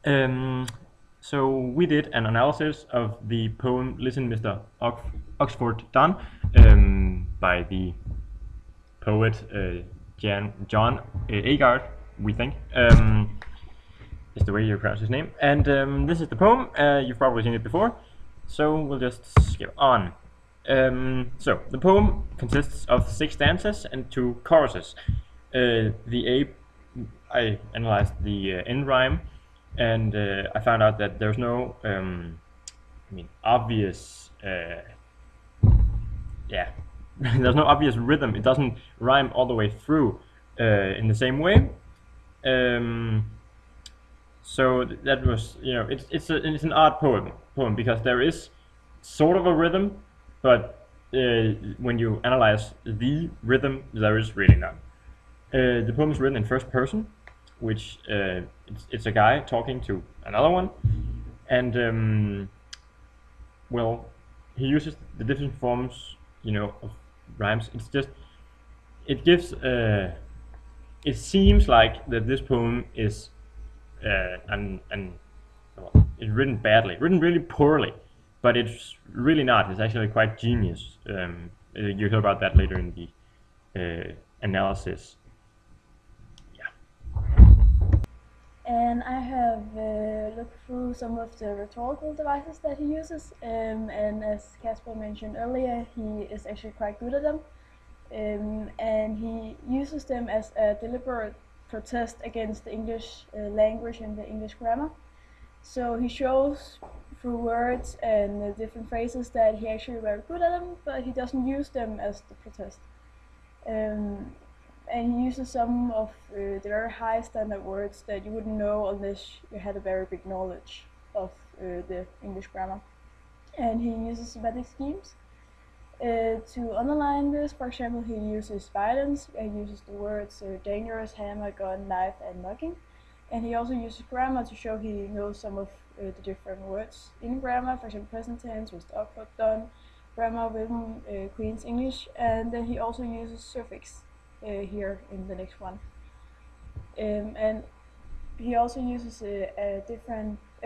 Um, so we did an analysis of the poem "Listen, Mr. Oxford Don" by the poet John Agard, we think, is the way you pronounce his name. And this is the poem. You've probably seen it before, so we'll just skip on. So the poem consists of 6 stanzas and 2 choruses. I analyzed the end rhyme, and I found out that there's no, obvious, yeah, there's no obvious rhythm. It doesn't rhyme all the way through in the same way. Um, so that was, it's an odd poem because there is sort of a rhythm, but when you analyze the rhythm, there is really none. The poem is written in first person, which it's a guy talking to another one, and well, he uses the different forms, of rhymes. It's just it gives. It seems like that this poem is well, it's written badly, written really poorly, but it's really not. It's actually quite genius. You'll hear about that later in the analysis. And I have looked through some of the rhetorical devices that he uses, and as Casper mentioned earlier, he is actually quite good at them. And he uses them as a deliberate protest against the English language and the English grammar. So he shows through words and different phrases that he actually very good at them, but he doesn't use them as the protest. And he uses some of the very high standard words that you wouldn't know unless you had a very big knowledge of the English grammar. And he uses semantic schemes to underline this. For example, he uses violence. He uses the words dangerous, hammer, gun, knife, and mugging. And he also uses grammar to show he knows some of the different words in grammar. For example, present tense was Oxford done, grammar, rhythm, Queen's English, and then he also uses suffix here in the next one. And he also uses a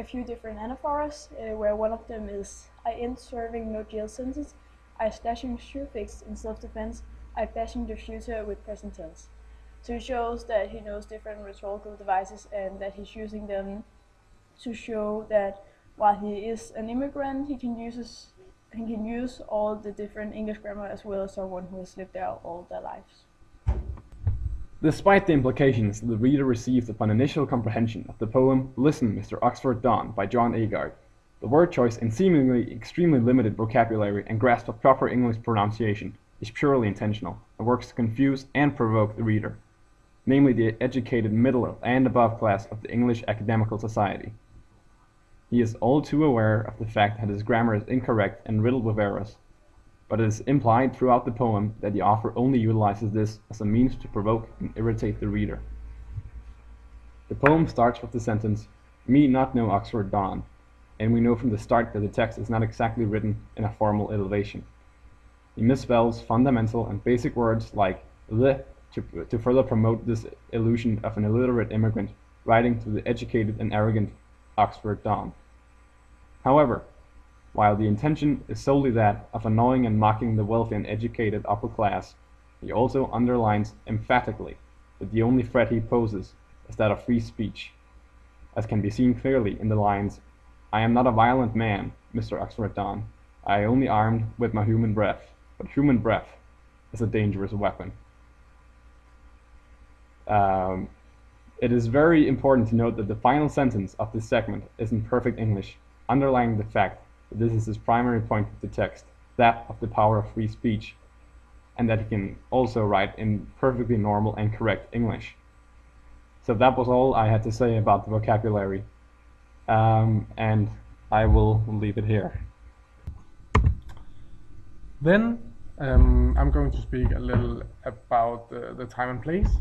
few different anaphoras, where one of them is I end serving no jail sentence, I slashing suffix in self-defense, I bashing the future with present tense. So it shows that he knows different rhetorical devices and that he's using them to show that while he is an immigrant, he can use all the different English grammar as well as someone who has lived there all their lives. Despite the implications the reader receives upon initial comprehension of the poem "Listen, Mr. Oxford Don" by John Agard, the word choice and seemingly extremely limited vocabulary and grasp of proper English pronunciation is purely intentional and works to confuse and provoke the reader, namely the educated middle and above class of the English academical society. He is all too aware of the fact that his grammar is incorrect and riddled with errors, but it is implied throughout the poem that the author only utilizes this as a means to provoke and irritate the reader. The poem starts with the sentence, "Me not know Oxford Don," and we know from the start that the text is not exactly written in a formal elevation. He misspells fundamental and basic words like "the" to further promote this illusion of an illiterate immigrant writing to the educated and arrogant Oxford Don. However, while the intention is solely that of annoying and mocking the wealthy and educated upper class, he also underlines emphatically that the only threat he poses is that of free speech, as can be seen clearly in the lines, "I am not a violent man, Mr. Oxford Don. I only armed with my human breath, but human breath is a dangerous weapon." It is very important to note that the final sentence of this segment is in perfect English, underlining the fact that this is his primary point of the text, that of the power of free speech, and that he can also write in perfectly normal and correct English. So that was all I had to say about the vocabulary, and I will leave it here. Then I'm going to speak a little about the time and place.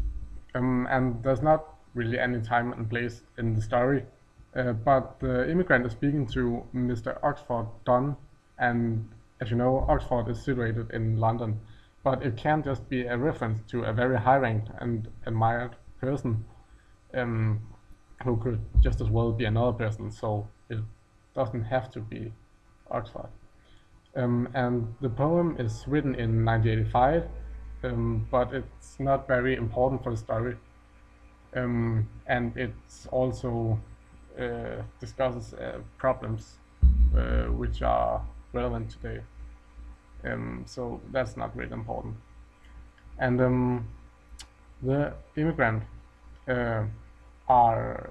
And there's not really any time and place in the story, but the immigrant is speaking to Mr. Oxford Don, and as you know, Oxford is situated in London, but it can just be a reference to a very high-ranked and admired person. who could just as well be another person, so it doesn't have to be Oxford. And the poem is written in 1985, but it's not very important for the story. And it's also discusses problems which are relevant today. So that's not really important. And the immigrant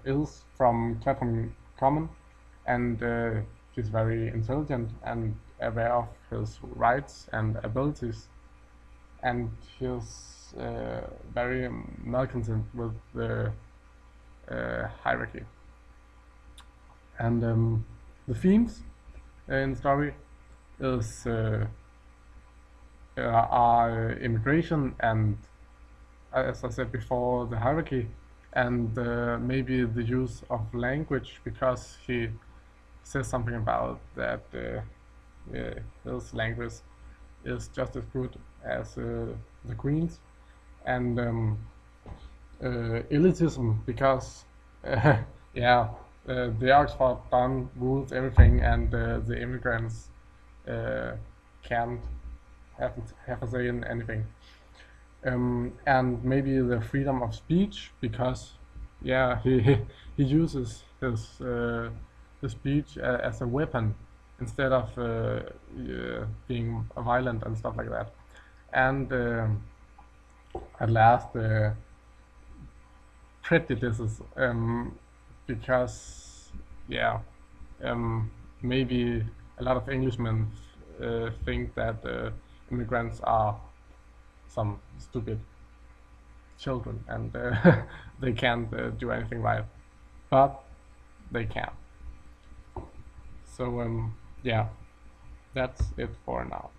is from Clapham Common, and he's very intelligent and aware of his rights and abilities, and he's very malcontent with the hierarchy. And the themes in the story is are immigration and, as I said before, the hierarchy, and maybe the use of language, because he says something about that his language is just as good as the Queen's, and elitism, because the Oxford Don rules everything, and the immigrants can't have a say in anything. And maybe the freedom of speech, because he uses his speech as a weapon instead of being violent and stuff like that. And at last, prejudices, because maybe a lot of Englishmen think that immigrants are some stupid children, and they can't do anything right, but they can. So that's it for now.